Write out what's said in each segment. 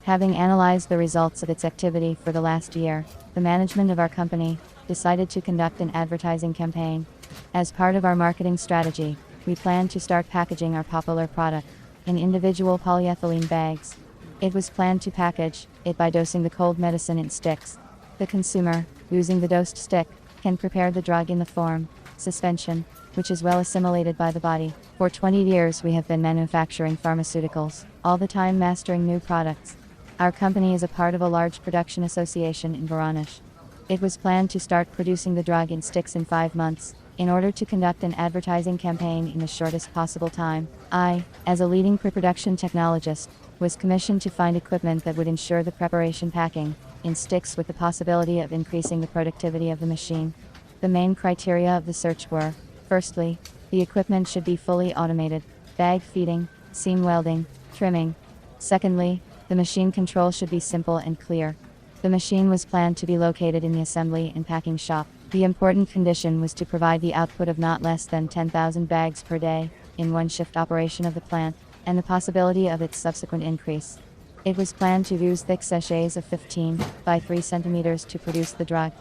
Having analyzed the results of its activity for the last year, the management of our company decided to conduct an advertising campaign. As part of our marketing strategy, we plan to start packaging our popular product in individual polyethylene bags. It was planned to package it by dosing the cold medicine in sticks. The consumer, using the dosed stick, can prepare the drug in the form, suspension, which is well assimilated by the body. For 20 years we have been manufacturing pharmaceuticals, all the time mastering new products. Our company is a part of a large production association in Voronezh. It was planned to start producing the drug in sticks in 5 months, in order to conduct an advertising campaign in the shortest possible time. I, as a leading pre-production technologist, was commissioned to find equipment that would ensure the preparation packing in sticks with the possibility of increasing the productivity of the machine. The main criteria of the search were, firstly, the equipment should be fully automated, bag feeding, seam welding, trimming. Secondly, the machine control should be simple and clear. The machine was planned to be located in the assembly and packing shop. The important condition was to provide the output of not less than 10,000 bags per day, in one shift operation of the plant, and the possibility of its subsequent increase. It was planned to use thick sachets of 15 by 3 centimeters to produce the drug.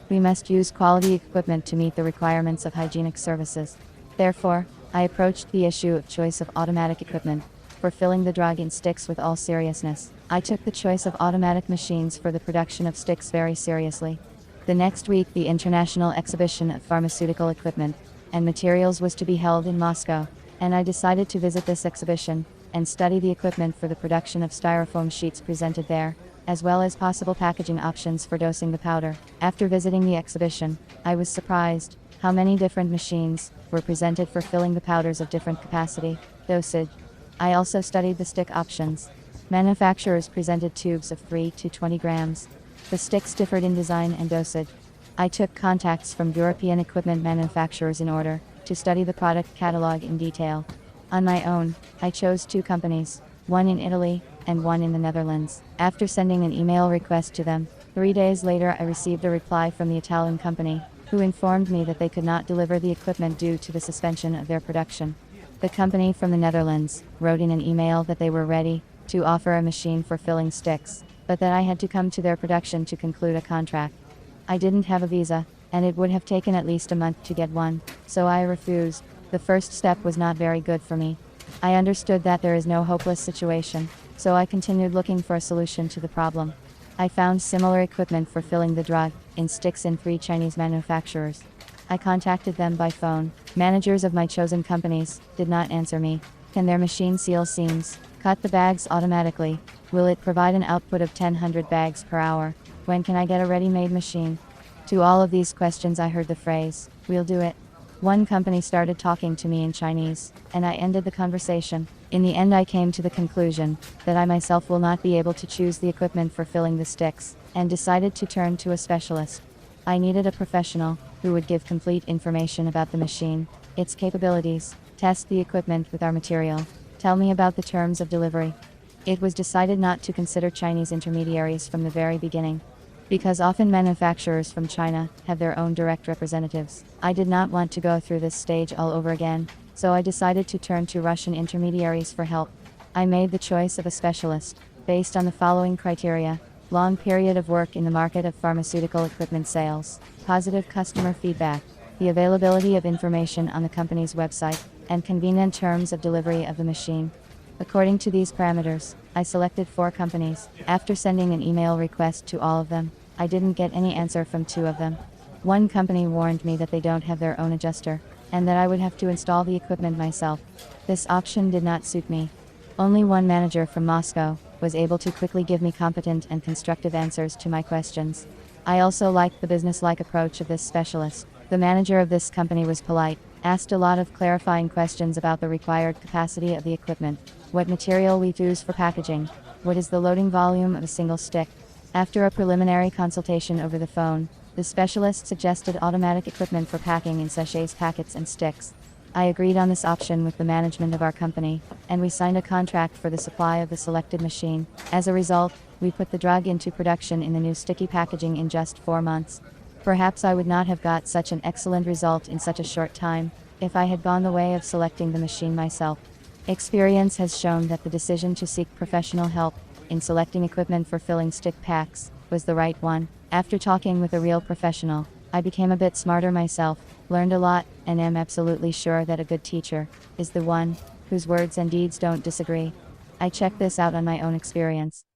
We must use quality equipment to meet the requirements of hygienic services. Therefore, I approached the issue of choice of automatic equipment for filling the drug in sticks with all seriousness. I took the choice of automatic machines for the production of sticks very seriously. The next week the International Exhibition of Pharmaceutical Equipment and Materials was to be held in Moscow, and I decided to visit this exhibition and study the equipment for the production of styrofoam sheets presented there, as well as possible packaging options for dosing the powder. After visiting the exhibition, I was surprised how many different machines were presented for filling the powders of different capacity, dosage. I also studied the stick options. Manufacturers presented tubes of 3 to 20 grams. The sticks differed in design and dosage. I took contacts from European equipment manufacturers in order to study the product catalog in detail. On my own, I chose 2 companies, one in Italy and one in the Netherlands. After sending an email request to them, 3 days later I received a reply from the Italian company, who informed me that they could not deliver the equipment due to the suspension of their production. The company from the Netherlands wrote in an email that they were ready to offer a machine for filling sticks, but that I had to come to their production to conclude a contract. I didn't have a visa, and it would have taken at least a month to get one, so I refused. The first step was not very good for me. I understood that there is no hopeless situation, so I continued looking for a solution to the problem. I found similar equipment for filling the drug in sticks in 3 Chinese manufacturers. I contacted them by phone. Managers of my chosen companies did not answer me. Can their machine seal seams? Cut the bags automatically? Will it provide an output of 1,000 bags per hour? When can I get a ready-made machine? To all of these questions I heard the phrase, "We'll do it." One company started talking to me in Chinese, and I ended the conversation. In the end I came to the conclusion that I myself will not be able to choose the equipment for filling the sticks, and decided to turn to a specialist. I needed a professional who would give complete information about the machine, its capabilities, test the equipment with our material, tell me about the terms of delivery. It was decided not to consider Chinese intermediaries from the very beginning, because often manufacturers from China have their own direct representatives. I did not want to go through this stage all over again, so I decided to turn to Russian intermediaries for help. I made the choice of a specialist, based on the following criteria: long period of work in the market of pharmaceutical equipment sales, positive customer feedback, the availability of information on the company's website, and convenient terms of delivery of the machine. According to these parameters, I selected 4 companies. After sending an email request to all of them, I didn't get any answer from 2 of them. One company warned me that they don't have their own adjuster, and that I would have to install the equipment myself. This option did not suit me. Only one manager from Moscow was able to quickly give me competent and constructive answers to my questions. I also liked the business-like approach of this specialist. The manager of this company was polite, asked a lot of clarifying questions about the required capacity of the equipment, what material we use for packaging, what is the loading volume of a single stick. After a preliminary consultation over the phone, the specialist suggested automatic equipment for packing in sachets, packets, and sticks. I agreed on this option with the management of our company, and we signed a contract for the supply of the selected machine. As a result, we put the drug into production in the new sticky packaging in just 4 months. Perhaps I would not have got such an excellent result in such a short time if I had gone the way of selecting the machine myself. Experience has shown that the decision to seek professional help in selecting equipment for filling stick packs was the right one. After talking with a real professional, I became a bit smarter myself, learned a lot, and am absolutely sure that a good teacher is the one whose words and deeds don't disagree. I checked this out on my own experience.